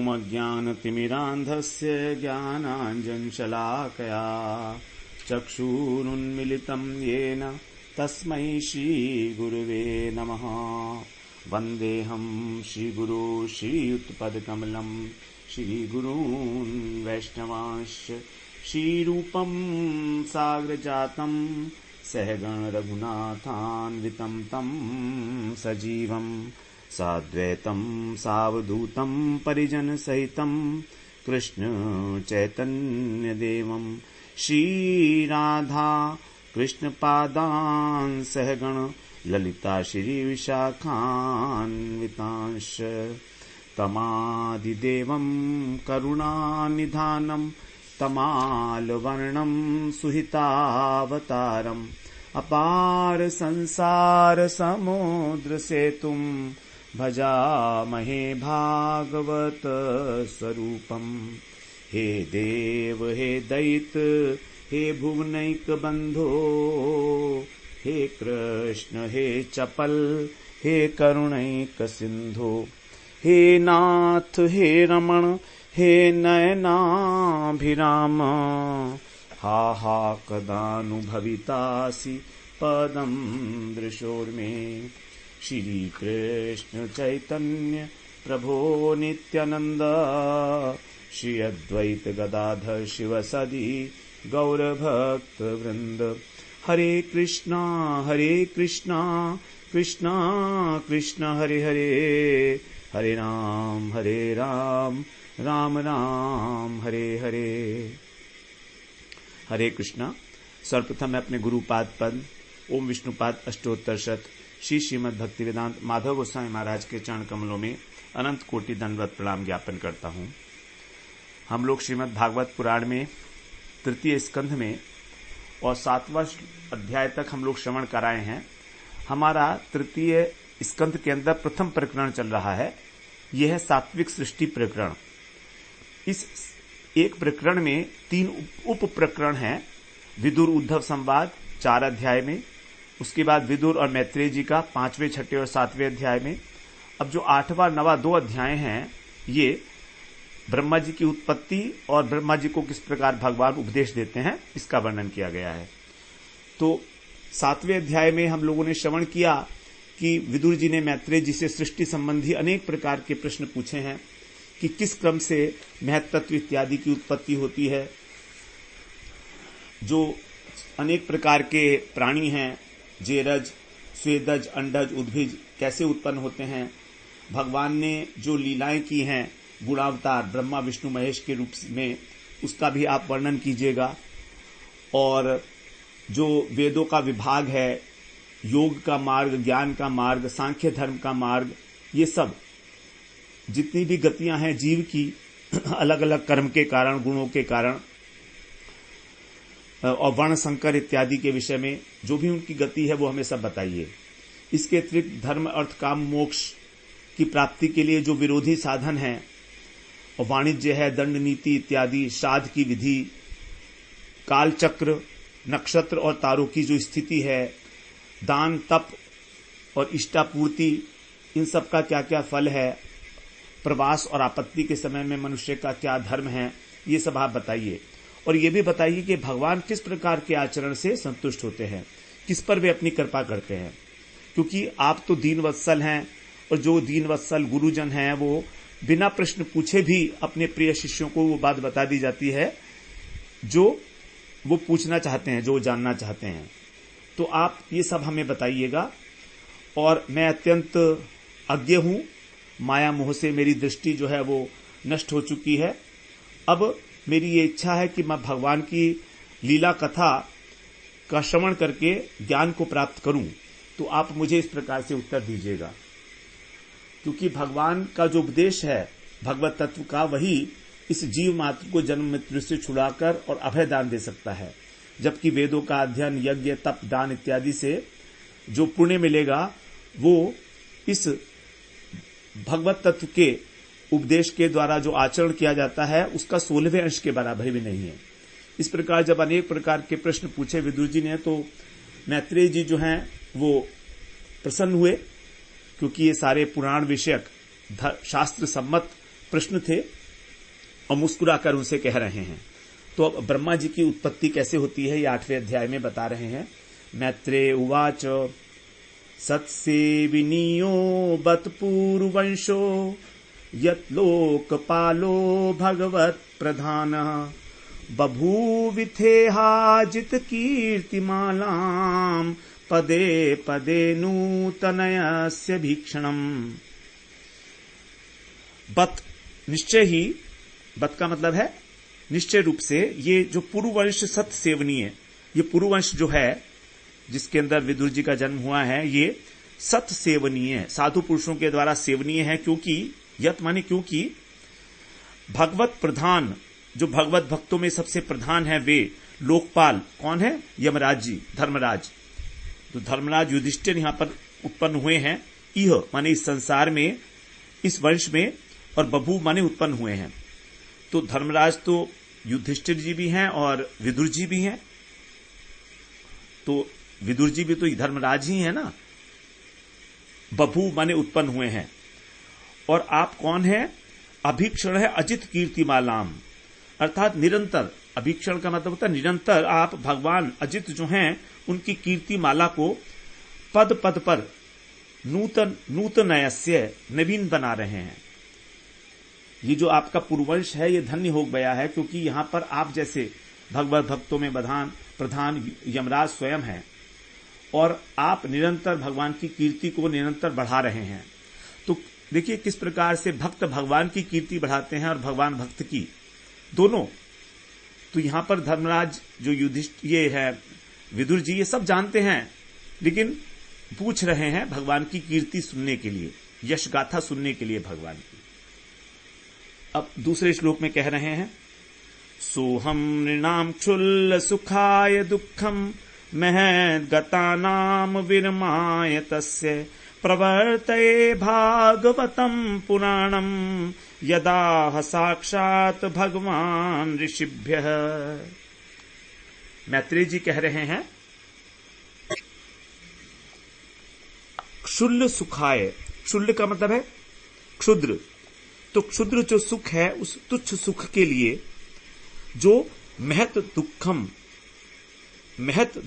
अज्ञानतिमिरान्धस्य ज्ञानाञ्जनशलाकया चक्षुरुन्मिलितं येन तस्मै श्रीगुरुवे नमः। वन्देऽहं श्रीगुरो श्रीयुतपदकमलं श्रीगुरून् वैष्णवांश्च श्रीरूपं साग्रजातं सहगण रघुनाथान्वितं तं सजीवं साद्वैतं सावधूतं परिजनसहितं कृष्ण चैतन्यदेवं श्रीराधा कृष्णपादान् सहगण ललिता श्रीविशाखान्वितांश्च तमादिदेवं करुणानिधानं तमालवर्णं सुहितावतारम् अपार संसार समुद्र सेतुं भजामहे भागवत स्वरूपम्। हे देव हे दैत हे भुवनैक बंधो हे कृष्ण हे चपल हे करुणैक सिंधो हे नाथ हे रमण हे नयनाभिराम हा हा कदानुभवितासि पदं दृशोर्मे। श्री कृष्ण चैतन्य प्रभो नित्यानंद श्री अद्वैत गदाधर शिवसदि गौरभक्त वृंद। हरे कृष्णा कृष्णा कृष्णा हरे हरे, हरे राम राम राम हरे हरे। हरे कृष्णा। सर्वप्रथम मैं अपने गुरुपाद पद ओम विष्णुपाद अष्टोत्तर शत श्री श्रीमद् भक्तिवेदांत माधव गोस्वामी महाराज के चरण कमलों में अनंत कोटि दंडवत प्रणाम ज्ञापन करता हूँ। हम लोग श्रीमद् भागवत पुराण में तृतीय स्कंध में और 7वां अध्याय तक हम लोग श्रवण कराए हैं। हमारा तृतीय स्कंध के अंदर प्रथम प्रकरण चल रहा है, यह है सात्विक सृष्टि प्रकरण। इस एक प्रकरण में 3 उप प्रकरण हैं। विदुर उद्धव संवाद 4 अध्याय में, उसके बाद विदुर और मैत्रेय जी का 5वें, 6वें और 7वें अध्याय में। अब जो 8वां 9वां 2 अध्याय हैं, ये ब्रह्मा जी की उत्पत्ति और ब्रह्मा जी को किस प्रकार भगवान उपदेश देते हैं, इसका वर्णन किया गया है। तो 7वें अध्याय में हम लोगों ने श्रवण किया कि विदुर जी ने मैत्रेय जी से सृष्टि संबंधी अनेक प्रकार के प्रश्न पूछे हैं कि किस क्रम से महत्तत्व इत्यादि की उत्पत्ति होती है, जो अनेक प्रकार के प्राणी हैं, जेरज, स्वेदज, अंडज, उद्भिज कैसे उत्पन्न होते हैं, भगवान ने जो लीलाएं की हैं गुणावतार ब्रह्मा विष्णु महेश के रूप में, उसका भी आप वर्णन कीजिएगा। और जो वेदों का विभाग है, योग का मार्ग, ज्ञान का मार्ग, सांख्य धर्म का मार्ग, ये सब जितनी भी गतियां हैं जीव की अलग अलग कर्म के कारण, गुणों के कारण और वर्ण संकर इत्यादि के विषय में जो भी उनकी गति है वो हमें सब बताइए। इसके अतिरिक्त धर्म अर्थ काम मोक्ष की प्राप्ति के लिए जो विरोधी साधन है, और वाणिज्य है, दंड नीति इत्यादि, श्राद्ध की विधि, काल चक्र, नक्षत्र और तारों की जो स्थिति है, दान तप और इष्टापूर्ति, इन सब का क्या क्या फल है, प्रवास और आपत्ति के समय में मनुष्य का क्या धर्म है, ये सब आप बताइए। और ये भी बताइए कि भगवान किस प्रकार के आचरण से संतुष्ट होते हैं, किस पर वे अपनी कृपा करते हैं। क्योंकि आप तो दीनवत्सल हैं, और जो दीनवत्सल गुरुजन हैं वो बिना प्रश्न पूछे भी अपने प्रिय शिष्यों को वो बात बता दी जाती है जो वो पूछना चाहते हैं, जो जानना चाहते हैं। तो आप ये सब हमें बताइएगा। और मैं अत्यंत अज्ञ हूं, माया मोह से मेरी दृष्टि जो है वो नष्ट हो चुकी है। अब मेरी ये इच्छा है कि मैं भगवान की लीला कथा का श्रवण करके ज्ञान को प्राप्त करूं। तो आप मुझे इस प्रकार से उत्तर दीजिएगा, क्योंकि भगवान का जो उपदेश है भगवत तत्व का, वही इस जीव मात्र को जन्म मृत्यु से छुड़ाकर और अभय दान दे सकता है। जबकि वेदों का अध्ययन, यज्ञ, तप, दान इत्यादि से जो पुण्य मिलेगा वो इस भगवत तत्व के उपदेश के द्वारा जो आचरण किया जाता है उसका 16वें अंश के बराबर भी नहीं है। इस प्रकार जब अनेक प्रकार के प्रश्न पूछे विदुर जी ने, तो मैत्रेय जी जो हैं वो प्रसन्न हुए, क्योंकि ये सारे पुराण विषयक शास्त्र सम्मत प्रश्न थे और मुस्कुराकर उनसे कह रहे हैं। तो अब ब्रह्मा जी की उत्पत्ति कैसे होती है ये 8वें अध्याय में बता रहे हैं। मैत्रेय उवाच सत्सेविनीयो बत पूर्ववंशो यत् लोकपालो भगवत् प्रधानः बभूविथेहाजित कीर्तिमालाम् पदे पदे नूतनयस्य भीक्षणम्। बत निश्चय ही, बत का मतलब है निश्चय रूप से, ये जो पुरुवंश सत सेवनीय, ये पुरुवंश जो है जिसके अंदर विदुर जी का जन्म हुआ है, ये सत सेवनीय, साधु पुरुषों के द्वारा सेवनीय है। क्योंकि यत माने क्योंकि भगवत प्रधान, जो भगवत भक्तों में सबसे प्रधान है, वे लोकपाल कौन है? यमराज जी, धर्मराज। तो धर्मराज युधिष्ठिर यहां पर उत्पन्न हुए हैं। इह माने इस संसार में, इस वंश में, और बभू माने उत्पन्न हुए हैं। तो धर्मराज तो युधिष्ठिर जी भी हैं और विदुर जी भी हैं। तो विदुर जी भी तो धर्मराज ही है ना। बभू माने उत्पन्न हुए हैं। और आप कौन है? अभीक्षण है अजित कीर्तिमालाम, अर्थात निरंतर, अभीक्षण का मतलब होता है निरंतर आप भगवान अजित जो हैं उनकी कीर्तिमाला को पद पद पर नूतनयस्य नवीन बना रहे हैं। ये जो आपका पूर्ववंश है ये धन्य हो गया है, क्योंकि यहां पर आप जैसे भगवत भक्तों में प्रधान यमराज स्वयं है और आप निरंतर भगवान की कीर्ति को निरंतर बढ़ा रहे हैं। तो देखिए किस प्रकार से भक्त भगवान की कीर्ति बढ़ाते हैं और भगवान भक्त की, दोनों। तो यहां पर धर्मराज जो युधिष्ठिर ये है, विदुर जी, ये सब जानते हैं, लेकिन पूछ रहे हैं भगवान की कीर्ति सुनने के लिए, यश गाथा सुनने के लिए भगवान की। अब दूसरे श्लोक में कह रहे हैं, सोहम नृणाम क्षुल्ल सुखाय दुखम महद गतानाम विरमाय तस्य प्रवर्तये भागवतम पुराणम यदा साक्षात भगवान ऋषिभ्यः। मैत्रेय जी कह रहे हैं, क्षुल्ल सुखाय, क्षुल्ल का मतलब है क्षुद्र। तो क्षुद्र जो सुख है, उस तुच्छ सुख के लिए जो महत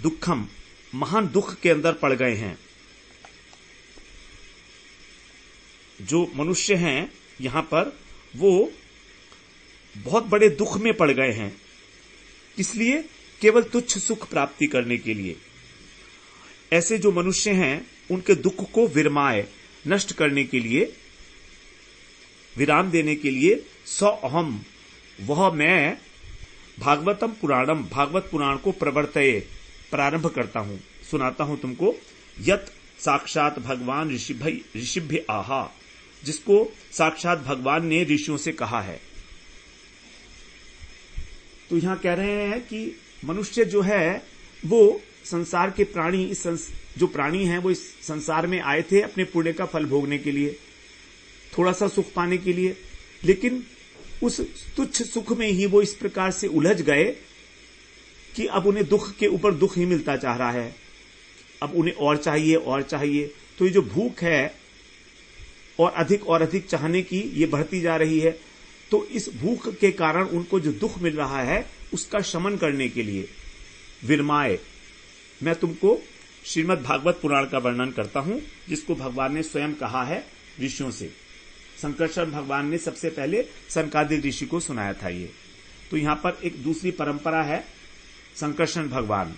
दुखम महान दुख के अंदर पड़ गए हैं, जो मनुष्य हैं यहां पर, वो बहुत बड़े दुख में पड़ गए हैं। इसलिए केवल तुच्छ सुख प्राप्ति करने के लिए ऐसे जो मनुष्य हैं उनके दुख को विरमाए, नष्ट करने के लिए, विराम देने के लिए, सौ अहम, वह मैं, भागवतम पुराणम, भागवत पुराण को प्रवर्तये, प्रारंभ करता हूं, सुनाता हूं तुमको, यत साक्षात भगवान ऋषिभ्य आहा, जिसको साक्षात भगवान ने ऋषियों से कहा है। तो यहां कह रहे हैं कि मनुष्य जो है वो संसार के प्राणी, जो प्राणी हैं वो इस संसार में आए थे अपने पुण्य का फल भोगने के लिए, थोड़ा सा सुख पाने के लिए, लेकिन उस तुच्छ सुख में ही वो इस प्रकार से उलझ गए कि अब उन्हें दुख के ऊपर दुख ही मिलता चाह रहा है। अब उन्हें और चाहिए और चाहिए। तो ये जो भूख है और अधिक चाहने की, ये बढ़ती जा रही है। तो इस भूख के कारण उनको जो दुख मिल रहा है उसका शमन करने के लिए विरमाए, मैं तुमको श्रीमद् भागवत पुराण का वर्णन करता हूं, जिसको भगवान ने स्वयं कहा है ऋषियों से। संकर्षण भगवान ने सबसे पहले सनकादिक ऋषि को सुनाया था ये। तो यहां पर एक दूसरी परंपरा है संकर्षण भगवान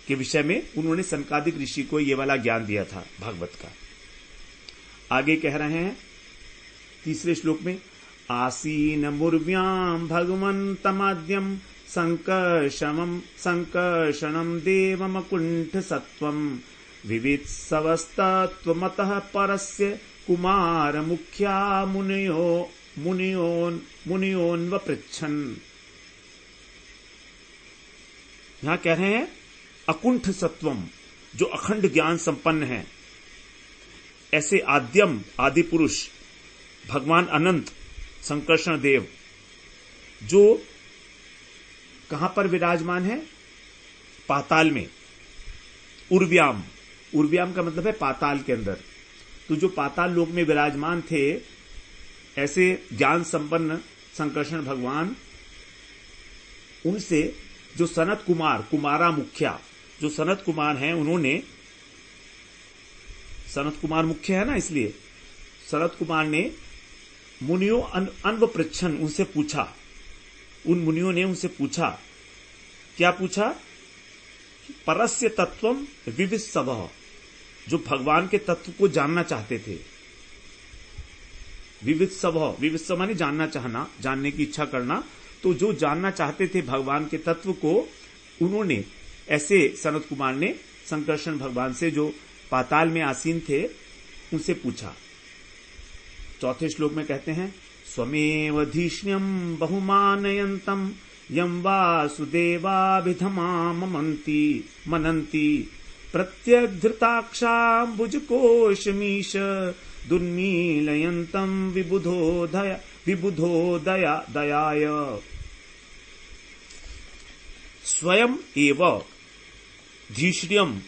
के विषय में, उन्होंने सनकादिक ऋषि को ये वाला ज्ञान दिया था भागवत का। आगे कह रहे हैं तीसरे श्लोक में, आसीन मुर्व्याम भगवन्तमाद्यम संकर्षणम देवमकुंठ सत्वम विवित्सवस्तत्वमतः परस्य कुमार मुख्या मुनियोन्व पृच्छन्। यहां कह रहे हैं अकुंठ सत्वम, जो अखंड ज्ञान संपन्न है, ऐसे आद्यम, आदि पुरुष भगवान अनंत संकर्षण देव, जो कहां पर विराजमान है? पाताल में, उर्व्याम, उर्व्याम का मतलब है पाताल के अंदर। तो जो पाताल लोक में विराजमान थे, ऐसे ज्ञान संपन्न संकर्षण भगवान उनसे जो सनत कुमार कुमारा मुखिया, जो सनत कुमार हैं, उन्होंने, सनत कुमार मुख्य है ना, इसलिए सनत कुमार ने मुनियों अन्व पृच्छन उनसे पूछा, उन मुनियों ने उनसे पूछा, क्या पूछा? परस्य तत्वम विवित्सवः, जो भगवान के तत्व को जानना चाहते थे। विवित्सवः, विवित्सव माने जानना चाहना, जानने की इच्छा करना। तो जो जानना चाहते थे भगवान के तत्व को, उन्होंने, ऐसे सनत कुमार ने संकर्षण भगवान से, जो पाताल में आसीन थे, उनसे पूछा। चौथे श्लोक में कहते हैं, स्वमेव धीष्ण्यम बहुमानयन्तम यम वासुदेवाभिधमाममन्ति मनन्ति प्रत्यग्धृताक्षाम्बुजकोशमीश दुर्मीलयन्तम विबुधो दयाय। स्वयं एव धीष्ण्यम,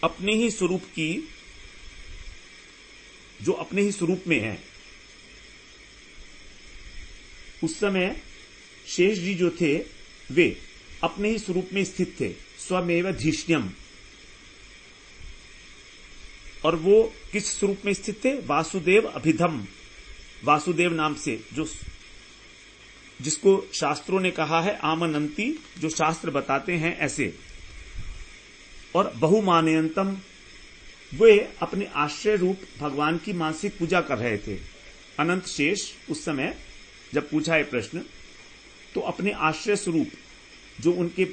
अपने ही स्वरूप की, जो अपने ही स्वरूप में है। उस समय शेष जी जो थे वे अपने ही स्वरूप में स्थित थे, स्वमेव धीष्ण्यम। और वो किस स्वरूप में स्थित थे? वासुदेव अभिधम, वासुदेव नाम से, जो जिसको शास्त्रों ने कहा है आमनंती, जो शास्त्र बताते हैं ऐसे। और बहुमानयंतम, वे अपने आश्रय रूप भगवान की मानसिक पूजा कर रहे थे। अनंत शेष उस समय जब पूछा है प्रश्न, तो अपने आश्रय स्वरूप जो उनके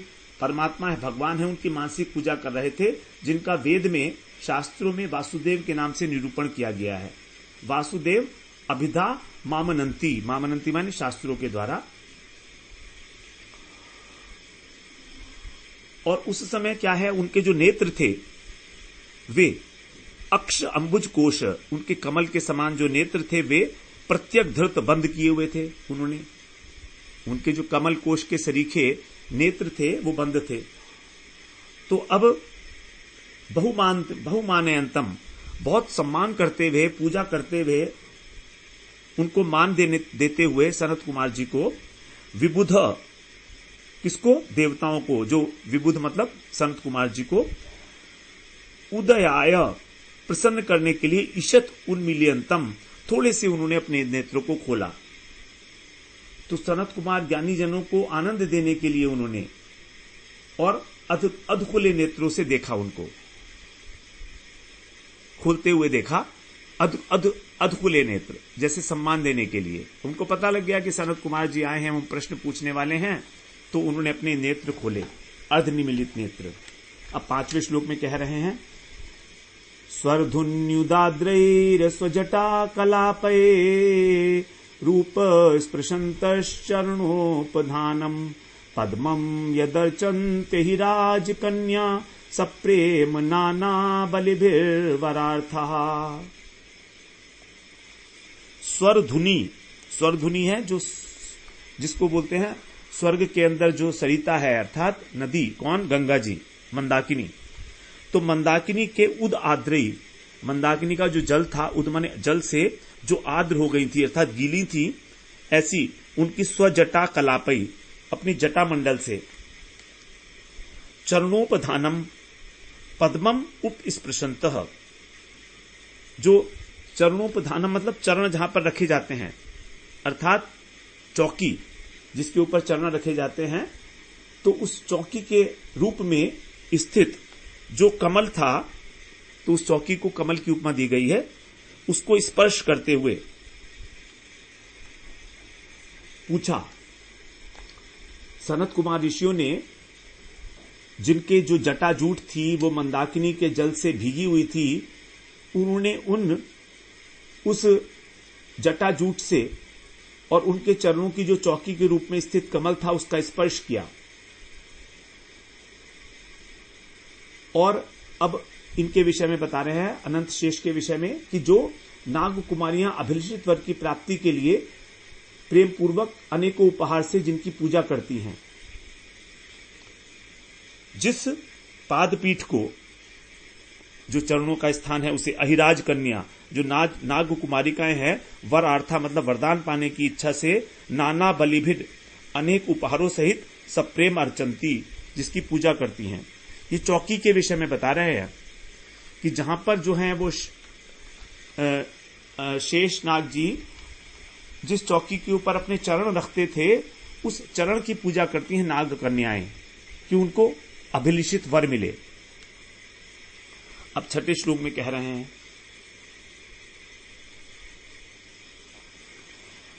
परमात्मा है, भगवान है, उनकी मानसिक पूजा कर रहे थे, जिनका वेद में, शास्त्रों में वासुदेव के नाम से निरूपण किया गया है। वासुदेव अभिधा मामनंती, मामनंती माने शास्त्रों के द्वारा। और उस समय क्या है, उनके जो नेत्र थे वे अक्ष अंबुज कोश, उनके कमल के समान जो नेत्र थे वे प्रत्यक धृत बंद किए हुए थे। उन्होंने, उनके जो कमल कोश के सरीखे नेत्र थे वो बंद थे। तो अब बहुमानयंतम, बहुत सम्मान करते हुए, पूजा करते हुए, उनको मान देते हुए सनत कुमार जी को विबुध, किसको? देवताओं को, जो विबुध मतलब सनत कुमार जी को उदयाय, प्रसन्न करने के लिए ईशत उन्मीलियंतम, थोड़े से उन्होंने अपने नेत्रों को खोला। तो सनत कुमार ज्ञानी जनों को आनंद देने के लिए उन्होंने और अधखुले नेत्रों से देखा, उनको खोलते हुए देखा, अधखुले नेत्र, जैसे सम्मान देने के लिए। उनको पता लग गया कि सनत कुमार जी आए हैं, वो प्रश्न पूछने वाले हैं, तो उन्होंने अपने नेत्र खोले, अर्धनिमीलित नेत्र। अब 5वें श्लोक में कह रहे हैं, स्वर्धुन्युदाद्रैर स्वजटा कलापये रूप स्पृशन्तश्चरणोपधानम पद्मं यदर्चन्ते हि राजकन्या सप्रेम नाना बलिभिर्वरार्थः। स्वरधुनी, स्वरधुनी है जो, जिसको बोलते हैं स्वर्ग के अंदर जो सरिता है, अर्थात नदी, कौन? गंगा जी, मंदाकिनी। तो मंदाकिनी के उद आद्रई, मंदाकिनी का जो जल था, उद माने जल से जो आद्र हो गई थी, अर्थात गीली थी, ऐसी उनकी स्वजटा कलापई, अपनी जटा मंडल से, चरणोपधानम पद्मम उपस्पृशन्तः, जो चरणोपधानम मतलब चरण जहां पर रखे जाते हैं, अर्थात चौकी जिसके ऊपर चरण रखे जाते हैं, तो उस चौकी के रूप में स्थित जो कमल था, तो उस चौकी को कमल की उपमा दी गई है, उसको स्पर्श करते हुए पूछा। सनत कुमार ऋषियों ने, जिनके जो जटाजूट थी वो मंदाकिनी के जल से भीगी हुई थी, उन्होंने उस जटाजूट से और उनके चरणों की जो चौकी के रूप में स्थित कमल था उसका स्पर्श किया। और अब इनके विषय में बता रहे हैं, अनंत शेष के विषय में, कि जो नाग कुमारियां अभिलषित वर्ग की प्राप्ति के लिए प्रेम पूर्वक अनेकों उपहार से जिनकी पूजा करती हैं, जिस पादपीठ को जो चरणों का स्थान है उसे अहिराज कन्या, जो नाग कुमारिकाएं हैं, वर आर्था मतलब वरदान पाने की इच्छा से नाना बलिभिड अनेक उपहारों सहित सप्रेम अर्चंती, जिसकी पूजा करती हैं। ये चौकी के विषय में बता रहे हैं कि जहां पर जो है वो शेष नाग जी जिस चौकी के ऊपर अपने चरण रखते थे, उस चरण की पूजा करती हैं नाग कन्याएं कि उनको अभिलिषित वर मिले। अब छठे श्लोक में कह रहे हैं,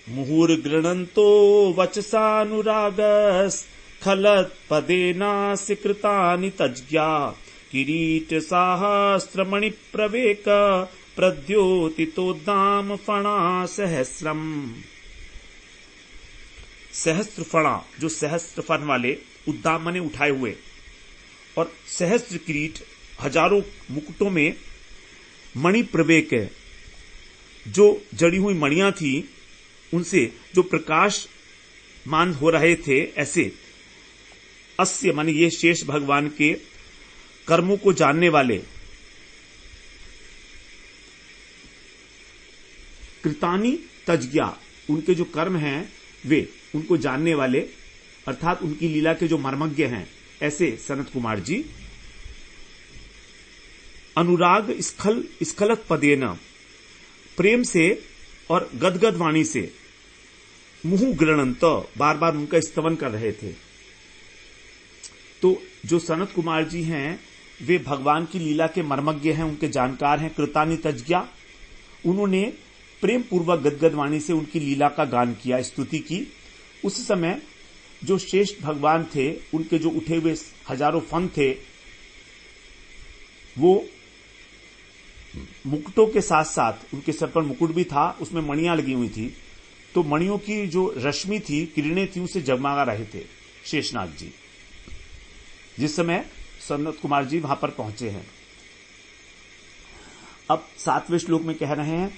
मुहुर्गृणन्तो वचसानुरागस् खलत् पदेनास्य कृतानि तज्ज्ञा किरीट सहस्रमणि प्रवेक प्रद्योतितोद्दाम फणा सहस्रम। सहस्त्र फणा, जो सहस्त्र फन वाले, उद्दाम माने उठाए हुए, और सहस्त्र किरीट हजारों मुकुटों में मणि प्रवेक, जो जड़ी हुई मणियां थी उनसे जो प्रकाश मान हो रहे थे, ऐसे अस्य माने ये शेष भगवान के कर्मों को जानने वाले, कृतानि तज्ज्ञा, उनके जो कर्म हैं वे उनको जानने वाले, अर्थात उनकी लीला के जो मर्मज्ञ हैं, ऐसे सनत कुमार जी अनुराग स्खलत पदेन, प्रेम से और गदगद वाणी से, मुहु गृणंत, बार बार उनका स्तवन कर रहे थे। तो जो सनत कुमार जी हैं वे भगवान की लीला के मर्मज्ञ हैं, उनके जानकार हैं। कृतानि तज्ज्ञा, उन्होंने प्रेम पूर्वक गदगद वाणी से उनकी लीला का गान किया, स्तुति की। उस समय जो शेष भगवान थे, उनके जो उठे हुए हजारों फन थे, वो मुकुटों के साथ साथ उनके सर पर मुकुट भी था, उसमें मणियां लगी हुई थी, तो मणियों की जो रश्मि थी, किरणें थी, उसे जगमगा रहे थे शेषनाग जी जिस समय सनत कुमार जी वहां पर पहुंचे हैं। अब 7वें श्लोक में कह रहे हैं,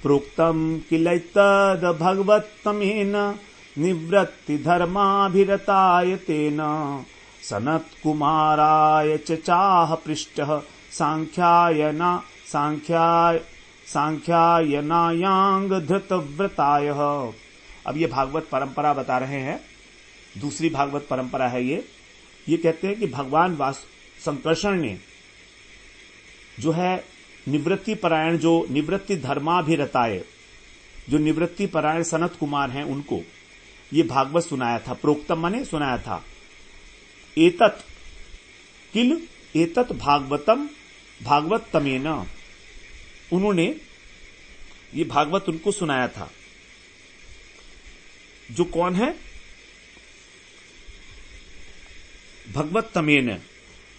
प्रोक्तम किलैतद भगवत्तमेन निवृत्ति धर्माभिरताय तेन सनत कुमाराय चाह पृष्टः सांख्यायनायांग धृतव्रताय। अब ये भागवत परंपरा बता रहे हैं, दूसरी भागवत परंपरा है ये कहते हैं कि भगवान संकर्षण ने जो है निवृत्ति परायण, जो निवृत्ति धर्माभिरताय, जो निवृत्ति परायण सनत कुमार हैं, उनको ये भागवत सुनाया था। प्रोक्तम माने सुनाया था। एतत् किल एतत् भागवतमेन, उन्होंने ये भागवत उनको सुनाया था। जो कौन है? भगवत्तमेन,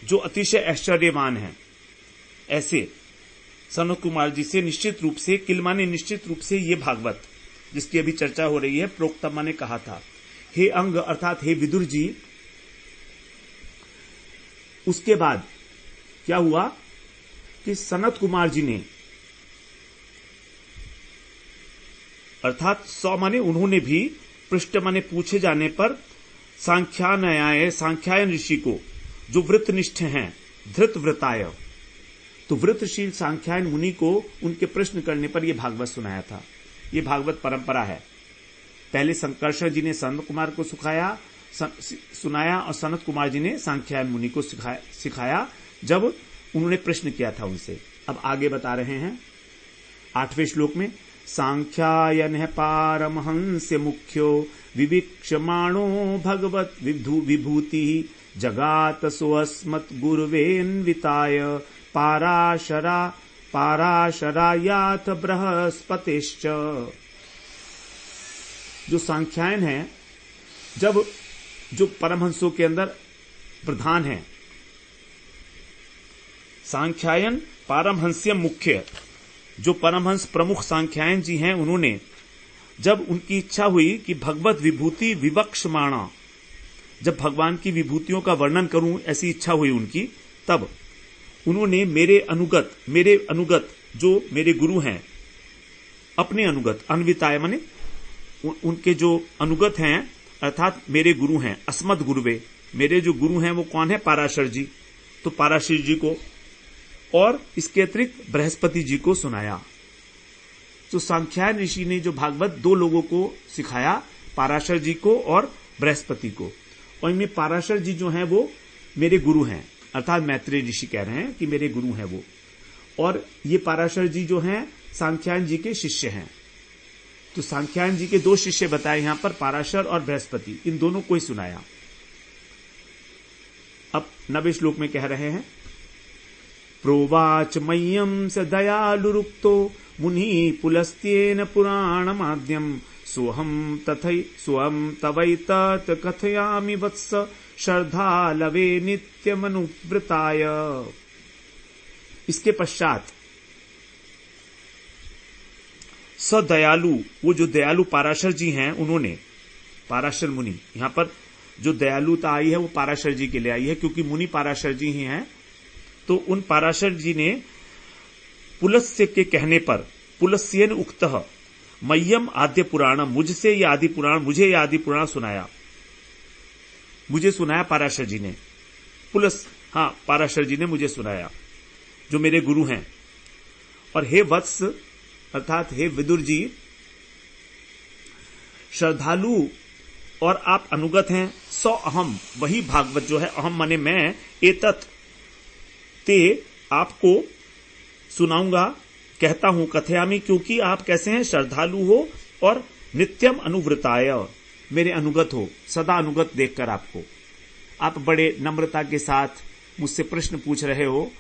जो अतिशय ऐश्वर्यवान है, ऐसे सनत कुमार जी से निश्चित रूप से, किल माने निश्चित रूप से, ये भागवत जिसकी अभी चर्चा हो रही है, प्रोक्तम माने कहा था। हे अंग अर्थात हे विदुर जी, उसके बाद क्या हुआ कि सनत कुमार जी ने, अर्थात 100 माने उन्होंने भी, पृष्ठ माने पूछे जाने पर, सांख्यायन ऋषि को, जो वृत्तनिष्ठ हैं, धृतव्रताय, तो वृत्तशील सांख्यायन मुनि को उनके प्रश्न करने पर यह भागवत सुनाया था। यह भागवत परंपरा है। पहले संकर्षण जी ने सनत कुमार को सुनाया और सनत कुमार जी ने सांख्यायन मुनि को सिखाया जब उन्होंने प्रश्न किया था उनसे। अब आगे बता रहे हैं 8वें श्लोक में, सांख्यायन पारमहंस्य मुख्यो विवीक्षमाणो भगवत विभूति जगात सोऽस्मत् गुरुवेन्विताय पाराशरायाथ बृहस्पतिश्च। जो सांख्यायन है, जब जो परमहंसों के अंदर प्रधान है, सांख्यायन पारमहंस्य मुख्य, जो परमहंस प्रमुख सांख्यायन जी हैं, उन्होंने जब उनकी इच्छा हुई कि भगवत विभूति विवक्षमाणा, जब भगवान की विभूतियों का वर्णन करूं, ऐसी इच्छा हुई उनकी, तब उन्होंने मेरे अनुगत जो मेरे गुरु हैं, अपने अनुगत, अन्विताय माने उनके जो अनुगत हैं, अर्थात मेरे गुरु हैं, अस्मद गुरुवे, मेरे जो गुरु हैं वो कौन है? पाराशर जी। तो पाराशर जी को और इसके अतिरिक्त बृहस्पति जी को सुनाया। तो सांख्यायन ऋषि ने जो भागवत 2 लोगों को सिखाया, पाराशर जी को और बृहस्पति को। और इनमें पाराशर जी जो हैं वो मेरे गुरु हैं, अर्थात मैत्रेय ऋषि कह रहे हैं कि मेरे गुरु हैं वो, और ये पाराशर जी जो हैं सांख्यायन जी के शिष्य हैं। तो सांख्यायन जी के 2 शिष्य बताए यहां पर, पाराशर और बृहस्पति, इन दोनों को ही सुनाया। अब 9वें श्लोक में कह रहे हैं, प्रोवाच मह्यम स दयालुरुक्तो मुनि पुलस्त्येन पुराणमाद्यम सोहम तवैतत् कथयामि वत्स श्रद्धालवे नित्यमनुव्रताय। इसके पश्चात सदयालु, वो जो दयालु पाराशर जी हैं उन्होंने, पाराशर मुनि, यहां पर जो दयालुता आई है वो पाराशर जी के लिए आई है, क्योंकि मुनि पाराशर जी ही हैं। तो उन पाराशर जी ने पुलस्य के कहने पर, पुलस्येन उक्तः मह्यम आद्य पुराणम, मुझे ये आदि पुराण सुनाया, मुझे सुनाया पाराशर जी ने, पाराशर जी ने मुझे सुनाया, जो मेरे गुरु हैं। और हे वत्स, अर्थात हे विदुर जी, श्रद्धालु और आप अनुगत हैं, सौ अहम, वही भागवत जो है, अहम माने मैं, एतत् ते आपको सुनाऊंगा, कहता हूं, कथयामि, क्योंकि आप कैसे हैं, श्रद्धालु हो और नित्यम अनुव्रताय, मेरे अनुगत हो, सदा अनुगत देखकर आपको, आप बड़े नम्रता के साथ मुझसे प्रश्न पूछ रहे हो,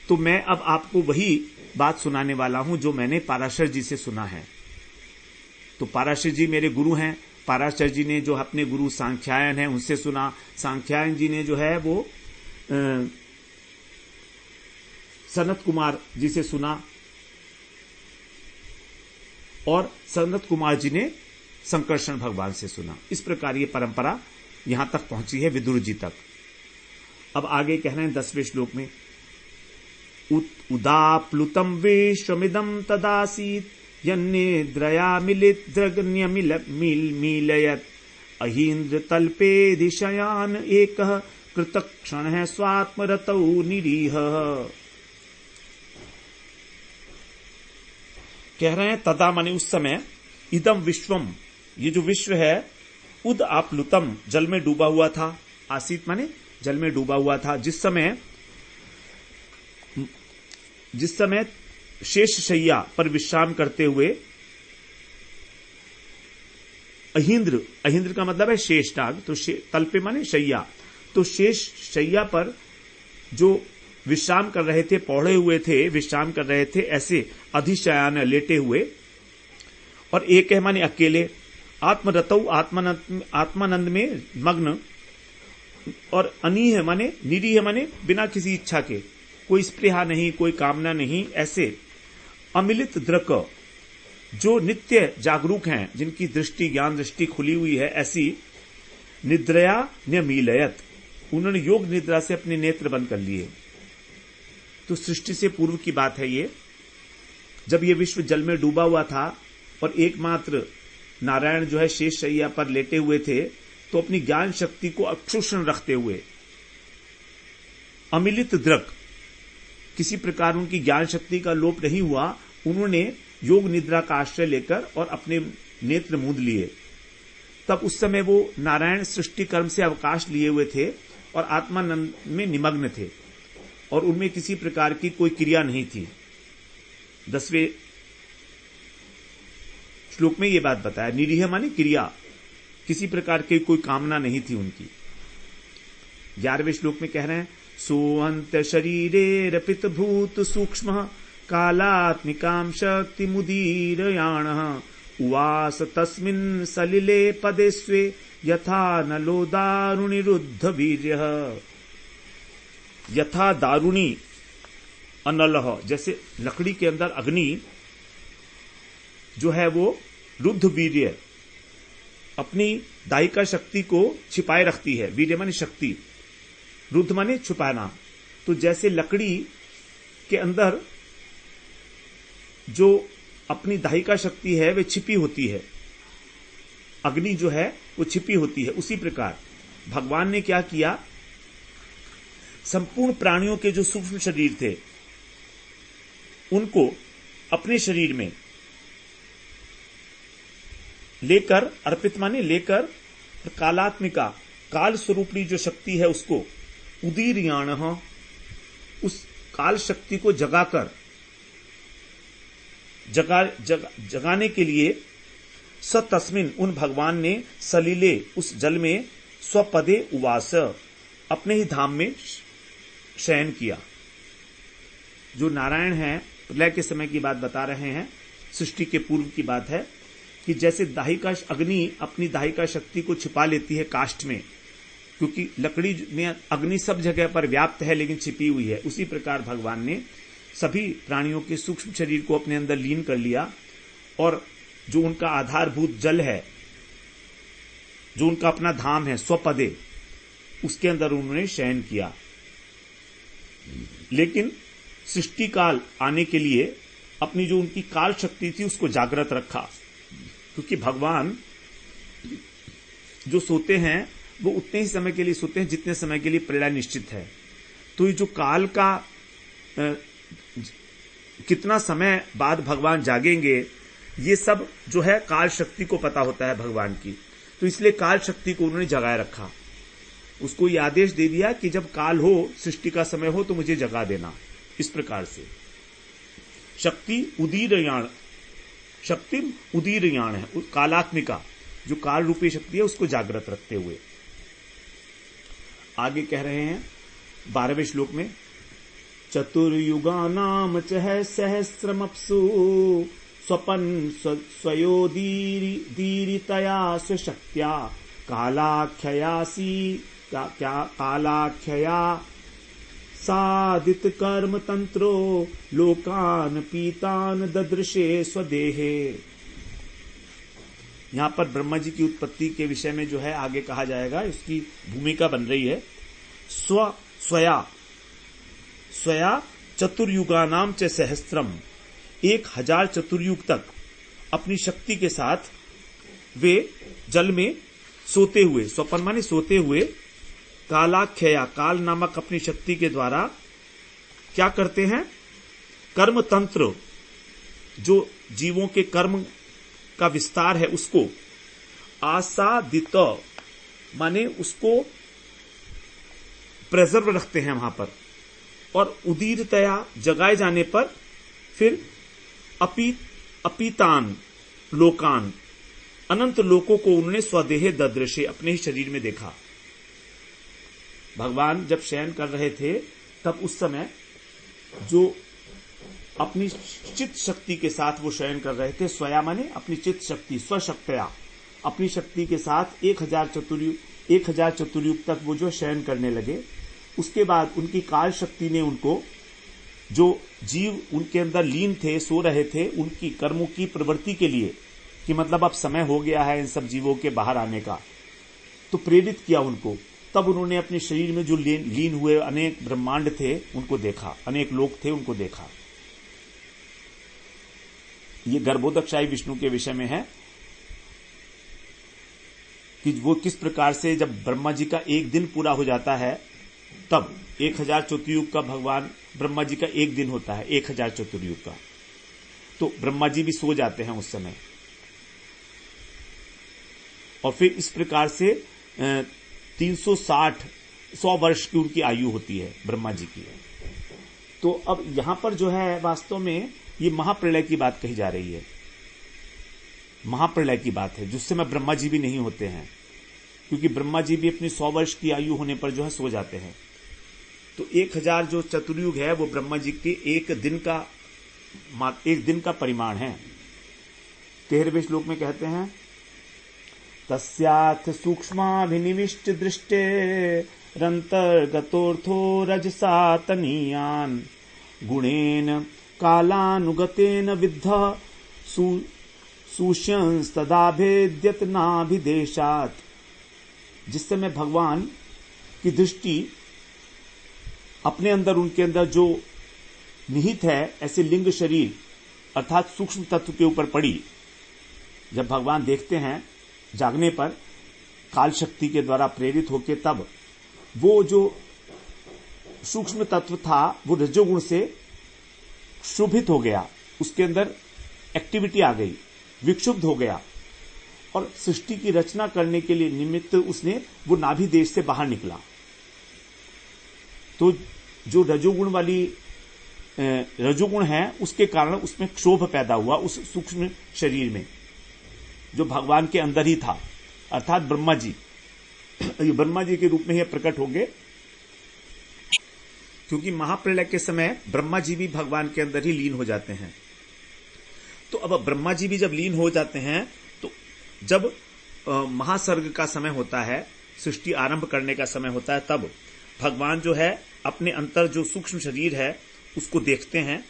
तो मैं अब आपको वही बात सुनाने वाला हूं जो मैंने पाराशर जी से सुना है। तो पाराशर जी मेरे गुरु हैं, पाराशर जी ने जो अपने गुरु सांख्यायन है उनसे सुना, सांख्यायन जी ने जो है वो सनत कुमार जी से सुना, और सनत कुमार जी ने संकर्षण भगवान से सुना। इस प्रकार ये परंपरा यहां तक पहुंची है, विदुर जी तक। अब आगे कह रहे हैं 10वें श्लोक में, उदाप्लुतम विश्वमिदं तदासीत यन्निद्रया मिलिद्रगण्यमिलयत् अहीन्द्र तल्पे दिशयान एकः कृतक्षणः स्वात्मरतौ निरीह। कह रहे हैं तदा माने उस समय, इदम विश्वम, ये जो विश्व है, उद आप्लुतम, जल में डूबा हुआ था, आसीत माने जल में डूबा हुआ था, जिस समय शेष शैया पर विश्राम करते हुए अहीन्द्र, अहीन्द्र का मतलब है शेष नाग, तो तल्पे माने शैया, तो शेष शैया पर जो विश्राम कर रहे थे, पौड़े हुए थे, विश्राम कर रहे थे, ऐसे अधिशयान लेटे हुए, और एक है माने अकेले, आत्मरतौ आत्मानंद में मग्न, और अनीह माने निरीह माने बिना किसी इच्छा के, कोई स्पृहा नहीं, कोई कामना नहीं, ऐसे अमिलित दृक, जो नित्य जागरूक हैं, जिनकी दृष्टि, ज्ञान दृष्टि खुली हुई है, ऐसी निद्रया न्यमीलयत, उन्होंने योग निद्रा से अपने नेत्र बंद कर लिए। तो सृष्टि से पूर्व की बात है ये, जब ये विश्व जल में डूबा हुआ था और एकमात्र नारायण जो है शेष शैया पर लेटे हुए थे, तो अपनी ज्ञान शक्ति को अक्षुष्ण रखते हुए अमिलित दृक, किसी प्रकार उनकी ज्ञान शक्ति का लोप नहीं हुआ, उन्होंने योग निद्रा का आश्रय लेकर और अपने नेत्र मूंद लिए। तब उस समय वो नारायण सृष्टि कर्म से अवकाश लिए हुए थे और आत्मानंद में निमग्न थे, और उनमें किसी प्रकार की कोई क्रिया नहीं थी। 10वें श्लोक में ये बात बताया, निरीह माने क्रिया, किसी प्रकार की कोई कामना नहीं थी उनकी। 11वें श्लोक में कह रहे हैं, सोअंत शरीरे रपित भूत सूक्ष्म कालात्मिकां शक्ति मुदीरयाण उवास तस्मिन् सलिले पदे स्वे यथा नलो दारुणि रुद्ध वीर्यः। यथा दारुणी अनलह, जैसे लकड़ी के अंदर अग्नि जो है वो रुद्ध वीर्य, अपनी दायिका शक्ति को छिपाए रखती है। वीर्य माने शक्ति, रुद्ध माने छुपाना। तो जैसे लकड़ी के अंदर जो अपनी दायिका शक्ति है वे छिपी होती है, अग्नि जो है वो छिपी होती है, उसी प्रकार भगवान ने क्या किया, संपूर्ण प्राणियों के जो सूक्ष्म शरीर थे उनको अपने शरीर में लेकर, अर्पित माने लेकर, कालात्मिका काल स्वरूपणी जो शक्ति है उसको उदीर्याण, उस काल शक्ति को जगाकर जगाने के लिए स तस्मिन उन भगवान ने सलीले उस जल में स्वपदे उवास अपने ही धाम में शयन किया। जो नारायण है प्रलय के समय की बात बता रहे हैं, सृष्टि के पूर्व की बात है कि जैसे दाहिका अग्नि अपनी दाहिका शक्ति को छिपा लेती है काष्ठ में, क्योंकि लकड़ी में अग्नि सब जगह पर व्याप्त है लेकिन छिपी हुई है, उसी प्रकार भगवान ने सभी प्राणियों के सूक्ष्म शरीर को अपने अंदर लीन कर लिया और जो उनका आधारभूत जल है, जो उनका अपना धाम है स्वपदे, उसके अंदर उन्होंने शयन किया। लेकिन सृष्टि काल आने के लिए अपनी जो उनकी काल शक्ति थी उसको जागृत रखा, क्योंकि भगवान जो सोते हैं वो उतने ही समय के लिए सोते हैं जितने समय के लिए प्रलय निश्चित है। तो ये जो काल का कितना समय बाद भगवान जागेंगे, ये सब जो है काल शक्ति को पता होता है भगवान की। तो इसलिए काल शक्ति को उन्होंने जगाए रखा, उसको ये आदेश दे दिया कि जब काल हो, सृष्टि का समय हो तो मुझे जगा देना। इस प्रकार से शक्ति उदीरयाण, शक्ति उदीरयाण है, कालात्मिका जो काल रूपी शक्ति है उसको जागृत रखते हुए। आगे कह रहे हैं 12वें श्लोक में, चतुर्युगानाम चह सहस्रमप्सु स्वपन स्वयोदीरितया स्वशक्त्या कालाख्यया सादित कर्म तंत्रो लोकान पीतान ददृशे स्वदेहे। यहां पर ब्रह्मा जी की उत्पत्ति के विषय में जो है आगे कहा जाएगा, इसकी भूमिका बन रही है। स्वया चतुर्युगानाम च सहस्त्रम, 1000 चतुर्युग तक अपनी शक्ति के साथ वे जल में सोते हुए, स्वपन माने सोते हुए, कालाख्यया काल नामक अपनी शक्ति के द्वारा क्या करते हैं, कर्म तंत्र जो जीवों के कर्म का विस्तार है उसको आसादित माने उसको प्रेजर्व रखते हैं वहां पर, और उदीरतया जगाए जाने पर फिर अपीतान लोकान अनंत लोकों को उन्होंने स्वदेह ददृशे अपने ही शरीर में देखा। भगवान जब शयन कर रहे थे तब उस समय जो अपनी चित्त शक्ति के साथ वो शयन कर रहे थे, स्वया माने अपनी चित्त शक्ति, स्वशक्तया अपनी शक्ति के साथ 1000 चतुर्युग तक वो जो शयन करने लगे। उसके बाद उनकी काल शक्ति ने उनको, जो जीव उनके अंदर लीन थे, सो रहे थे, उनकी कर्मों की प्रवृत्ति के लिए कि मतलब अब समय हो गया है इन सब जीवों के बाहर आने का, तो प्रेरित किया उनको। तब उन्होंने अपने शरीर में जो लीन हुए अनेक ब्रह्मांड थे उनको देखा, अनेक लोक थे उनको देखा। ये गर्भोदकशाही विष्णु के विषय में है कि वो किस प्रकार से जब ब्रह्मा जी का एक दिन पूरा हो जाता है तब 1000 चतुर्युग का भगवान ब्रह्मा जी का एक दिन होता है 1000 चतुर्युग का, तो ब्रह्मा जी भी सो जाते हैं उस समय। और फिर इस प्रकार से 100 वर्ष की उनकी आयु होती है ब्रह्मा जी की। तो अब यहां पर जो है वास्तव में ये महाप्रलय की बात कही जा रही है, महाप्रलय की बात है, जिस समय ब्रह्मा जी भी नहीं होते हैं, क्योंकि ब्रह्मा जी भी अपनी 100 वर्ष की आयु होने पर जो है सो जाते हैं। तो 1000 जो चतुर्युग है वो ब्रह्मा जी के एक दिन का परिमाण है। 13वें श्लोक में कहते हैं, तस्याथ सूक्ष्माभिनिविष्ट दृष्टे रंतर्गतोर्थो रजसा तनीयान गुणेन कालानुगतेन विद्ध सुष्यंस्तदाभेद्यत नाभिदेशात। जिस समय भगवान की दृष्टि अपने अंदर, उनके अंदर जो निहित है ऐसे लिंग शरीर अर्थात सूक्ष्म तत्व के ऊपर पड़ी, जब भगवान देखते हैं जागने पर काल शक्ति के द्वारा प्रेरित होकर, तब वो जो सूक्ष्म तत्व था वो रजोगुण से क्षुभित हो गया, उसके अंदर एक्टिविटी आ गई, विक्षुब्ध हो गया और सृष्टि की रचना करने के लिए निमित्त उसने वो नाभि देश से बाहर निकला। तो जो रजोगुण है उसके कारण उसमें क्षोभ पैदा हुआ उस सूक्ष्म शरीर में, जो भगवान के अंदर ही था, अर्थात ब्रह्मा जी। ये ब्रह्मा जी के रूप में ही प्रकट होंगे, क्योंकि महाप्रलय के समय ब्रह्मा जी भी भगवान के अंदर ही लीन हो जाते हैं। तो अब ब्रह्मा जी भी जब लीन हो जाते हैं तो जब महासर्ग का समय होता है, सृष्टि आरंभ करने का समय होता है, तब भगवान जो है अपने अंतर जो सूक्ष्म शरीर है उसको देखते हैं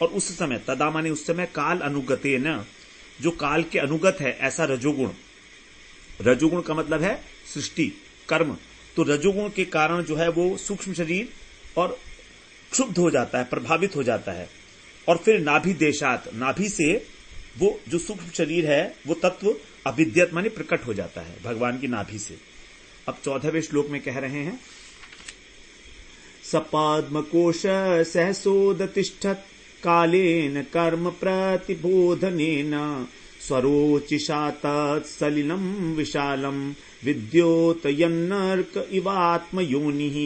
और उस समय तदा माने उस समय काल अनुगते न, जो काल के अनुगत है ऐसा रजोगुण, रजोगुण का मतलब है सृष्टि कर्म, तो रजोगुण के कारण जो है वो सूक्ष्म शरीर और क्षुब्ध हो जाता है, प्रभावित हो जाता है और फिर नाभि देशात, नाभि से वो जो सूक्ष्म शरीर है वो तत्व अभिद्यत माने प्रकट हो जाता है भगवान की नाभि से। अब 14वें श्लोक में कह रहे हैं, सपद्मकोश सहसोदतिष्ठत् कालेन कर्म प्रतिबोधनेन स्वरोचिषा तत्सलिलं विशालं विद्योतयन्नर्क इवात्मयोनिः।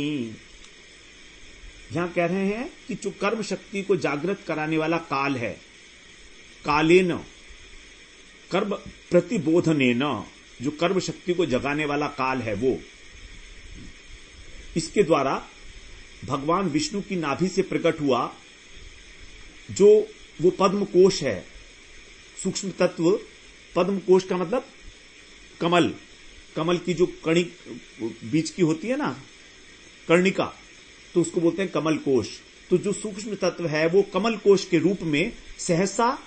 यहां कह रहे हैं कि जो कर्म शक्ति को जागृत कराने वाला काल है, कालेन कर्म प्रतिबोधनेन, जो कर्म शक्ति को जगाने वाला काल है वो, इसके द्वारा भगवान विष्णु की नाभि से प्रकट हुआ जो वो पद्म कोश है, सूक्ष्म तत्व। पद्म कोश का मतलब कमल, कमल की जो कणी बीच की होती है ना, कर्णिका, तो उसको बोलते हैं कमल कोश। तो जो सूक्ष्म तत्व है वो कमल कोश के रूप में सहसा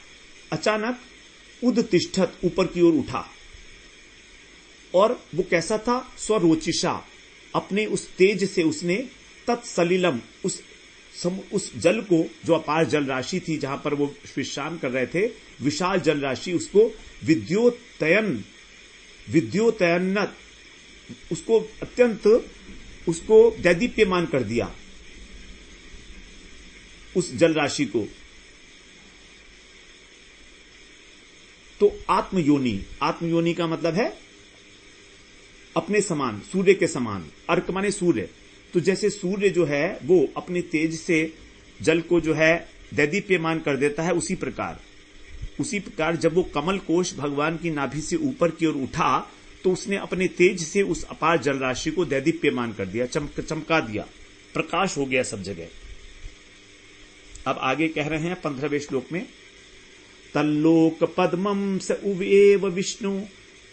अचानक उदतिष्ठत, ऊपर की ओर उठा। और वो कैसा था? स्वरोचिषा, अपने उस तेज से उसने तत्सलिलम, उस जल को, जो अपार जल राशि थी जहां पर वो विश्राम कर रहे थे, विशाल जल राशि, उसको विद्योतयन्नत, उसको अत्यंत उसको दैदीप्यमान कर दिया, उस जल राशि को। तो आत्मयोनि, आत्मयोनि का मतलब है अपने समान, सूर्य के समान। अर्क माने सूर्य। तो जैसे सूर्य जो है वो अपने तेज से जल को जो है दैदीप्यमान कर देता है, उसी प्रकार जब वो कमल कोश भगवान की नाभि से ऊपर की ओर उठा तो उसने अपने तेज से उस अपार जल राशि को दैदीप्यमान कर दिया, चमका दिया, प्रकाश हो गया सब जगह। अब आगे कह रहे हैं 15वें श्लोक में, तल्लोक पद्मं स उवेव विष्णु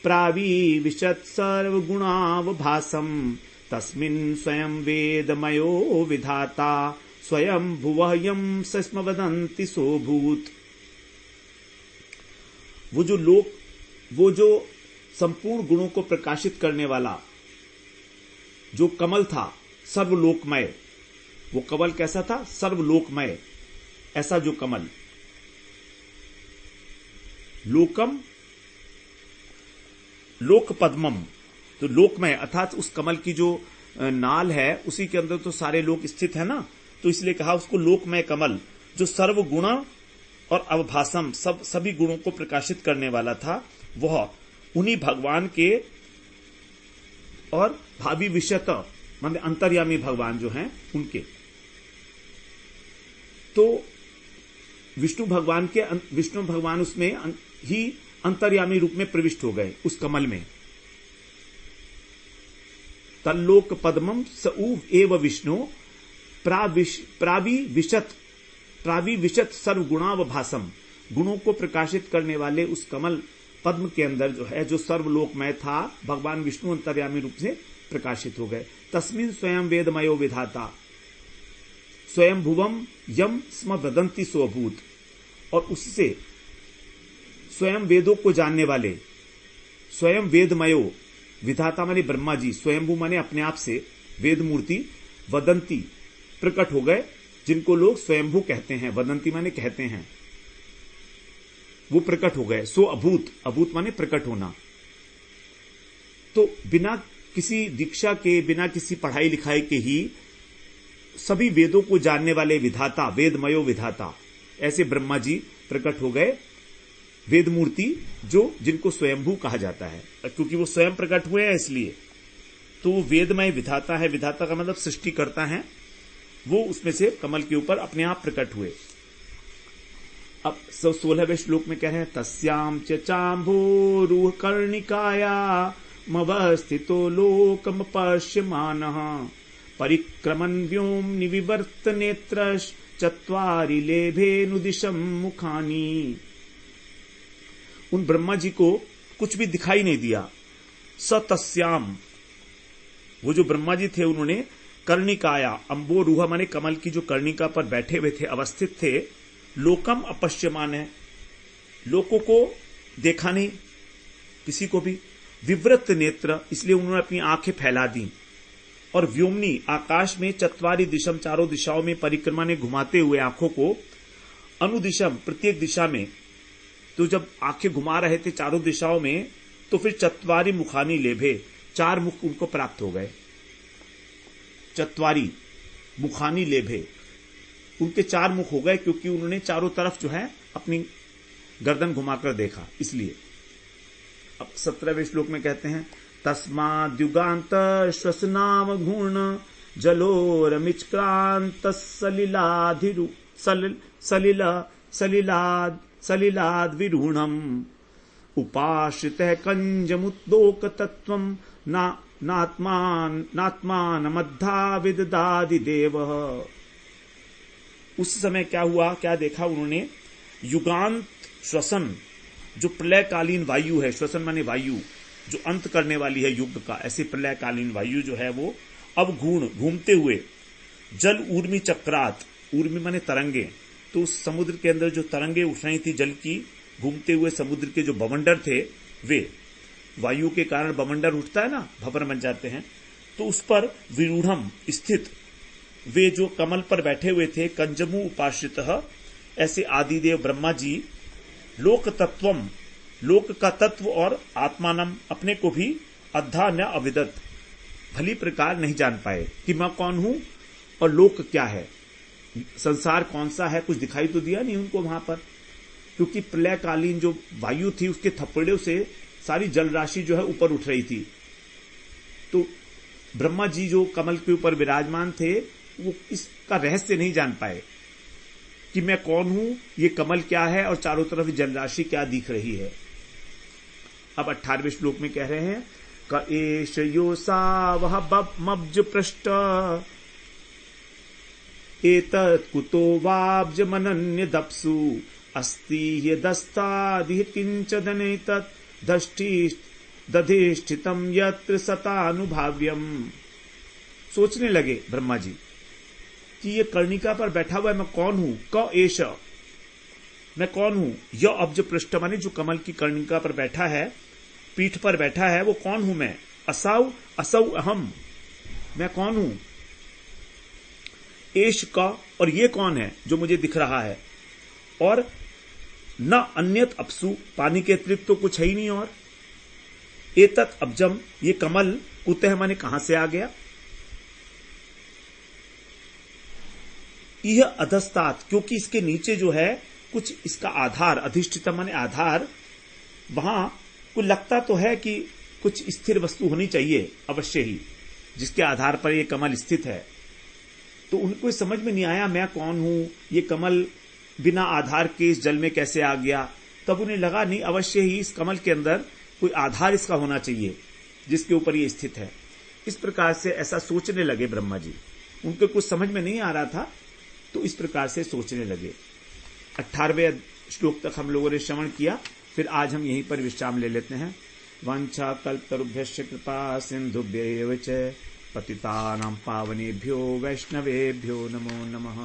प्राविविशत् सर्वगुणावभासम् तस्मिन् स्वयं वेदमयो विधाता स्वयं भुवयं सस्म वदन्ति सोभूत। वो जो संपूर्ण गुणों को प्रकाशित करने वाला जो कमल था, सर्वलोकमय, वो कमल कैसा था? सर्वलोकमय, ऐसा जो कमल, लोकम लोक पद्मम, तो लोकमय अर्थात उस कमल की जो नाल है उसी के अंदर तो सारे लोक स्थित है ना, तो इसलिए कहा उसको लोकमय कमल, जो सर्वगुण और अवभासम, सभी गुणों को प्रकाशित करने वाला था, वह उन्हीं भगवान के और भावी विषयत मतलब अंतर्यामी भगवान जो हैं उनके। तो विष्णु भगवान उसमें ही अंतर्यामी रूप में प्रविष्ट हो गए उस कमल में। तल्लोक पद्मम स उ एव विष्णु प्राविविशत सर्वगुणावभासम, गुणों को प्रकाशित करने वाले उस कमल पद्म के अंदर जो है, जो सर्वलोकमय था, भगवान विष्णु अंतर्यामी रूप से प्रकाशित हो गए। तस्मिन् स्वयं वेदमयो विधाता स्वयं भुवम यम स्म वदन्ति सोभूत, और उससे स्वयं वेदों को जानने वाले, स्वयं वेदमयो, विधाता माने ब्रह्मा जी, स्वयंभू माने अपने आप से, वेद मूर्ति, वदंती प्रकट हो गए, जिनको लोग स्वयंभू कहते हैं, वदंती माने कहते हैं, वो प्रकट हो गए। सो अभूत, अभूत माने प्रकट होना। तो बिना किसी दीक्षा के, बिना किसी पढ़ाई लिखाई के ही सभी वेदों को जानने वाले विधाता, वेदमयो विधाता, ऐसे ब्रह्मा जी प्रकट हो गए, वेद मूर्ति जिनको स्वयंभू कहा जाता है, क्योंकि वो स्वयं प्रकट हुए हैं इसलिए। तो वो वेदमय विधाता है, विधाता का मतलब सृष्टि करता है, वो उसमें से कमल के ऊपर अपने आप प्रकट हुए। अब 16वें श्लोक में कह रहे हैं, तस्याम च चाम्भोरुह कर्णिकाया मवस्थितो लोकम पश्यमानः परिक्रमन् व्योम्नि विवर्त नेत्रश् चत्वारि लेभेनुदिशं मुखानि। उन ब्रह्मा जी को कुछ भी दिखाई नहीं दिया। स तस्याम, वो जो ब्रह्मा जी थे उन्होंने कर्णिकाया, अम्बोरुह माने कमल की जो कर्णिका पर बैठे हुए थे, अवस्थित थे, लोकम अपश्यमान है, लोकों को देखा नहीं किसी को भी, विवृत नेत्र, इसलिए उन्होंने अपनी आंखें फैला दी, और व्योमनी, आकाश में चत्वारी दिशम, चारों दिशाओं में परिक्रमा ने घुमाते हुए आंखों को, अनुदिशम, प्रत्येक दिशा में, तो जब आंखें घुमा रहे थे चारों दिशाओं में, तो फिर चत्वारी मुखानी लेभे, 4 मुख उनको प्राप्त हो गए। चत्वारी मुखानी लेभे, उनके 4 मुख हो गए, क्योंकि उन्होंने चारों तरफ जो है अपनी गर्दन घुमाकर देखा, इसलिए। अब 17वें श्लोक में कहते हैं, तस्माद्युगान्त श्वसनाम घूर्ण जलोरमिच्क्रांत सलिलाधिरु सलिलाद विरूणम उपाश्रितः कंजमुद्दोक तत्वम नात्मान मद्धा विददादि देव। उस समय क्या हुआ, क्या देखा उन्होंने, युगांत श्वसन, जो प्रलयकालीन वायु है, श्वसन माने वायु जो अंत करने वाली है युग का, ऐसी प्रलयकालीन वायु जो है वो अब घूमते हुए, जल ऊर्मी चक्रात, ऊर्मी माने तरंगे, तो उस समुद्र के अंदर जो तरंगे उठ रही थी जल की, घूमते हुए समुद्र के जो बवंडर थे, वे वायु के कारण बवंडर उठता है ना, भंवर बन जाते हैं, तो उस पर विरूढ़म स्थित वे जो कमल पर बैठे हुए थे, कंजमु उपाश्रितः, ऐसे आदिदेव ब्रह्मा जी, लोक तत्वम, लोक का तत्व और आत्मानम, अपने को भी अद्धा न अविदत, भली प्रकार नहीं जान पाए कि मैं कौन हूं और लोक क्या है, संसार कौन सा है, कुछ दिखाई तो दिया नहीं उनको वहां पर, क्योंकि प्रलयकालीन जो वायु थी उसके थप्पड़ों से सारी जल राशि जो है ऊपर उठ रही थी। तो ब्रह्मा जी जो कमल के ऊपर विराजमान थे, वो इसका रहस्य नहीं जान पाए कि मैं कौन हूं, ये कमल क्या है और चारों तरफ जल राशि क्या दिख रही है। अब 18वें श्लोक में कह रहे हैं, क एष योसा वह मब्ज पृष्ठ एतत् कुतो वाब्ज मनन्य दप्सु अस्ति यदस्तादि किंच दनेतत् दधिष्ठितम यत्र सतानुभाव्यम। सोचने लगे ब्रह्मा जी कि ये कर्णिका पर बैठा हुआ है, मैं कौन हूं, क एष, मैं कौन हूं, यह अब्ज पृष्ठ माने जो कमल की कर्णिका पर बैठा है, पीठ पर बैठा है, वो कौन हूं मैं, असौ अहम, मैं कौन हूं, एश का, और ये कौन है जो मुझे दिख रहा है, और न अन्यत अपसु, पानी के अतिरिक्त तो कुछ है ही नहीं, और एतत् अब्जम, ये कमल, कुतः माने कहां से आ गया, यह अधस्तात, क्योंकि इसके नीचे जो है कुछ इसका आधार, अधिष्ठित माने आधार, वहां कुछ लगता तो है कि कुछ स्थिर वस्तु होनी चाहिए अवश्य ही, जिसके आधार पर यह कमल स्थित है। तो उनको समझ में नहीं आया मैं कौन हूं, ये कमल बिना आधार के इस जल में कैसे आ गया। तब उन्हें लगा नहीं, अवश्य ही इस कमल के अंदर कोई आधार इसका होना चाहिए जिसके ऊपर ये स्थित है। इस प्रकार से ऐसा सोचने लगे ब्रह्मा जी, उनको कुछ समझ में नहीं आ रहा था, तो इस प्रकार से सोचने लगे। 18वें श्लोक तक हम लोगों ने श्रवण किया, फिर आज हम यहीं पर विश्राम ले लेते हैं। वांछा कल्पतरुभ्यश्च कृपा सिन्धुभ्यैव च पतितानां पावनेभ्यो वैष्णवेभ्यो नमो नमः।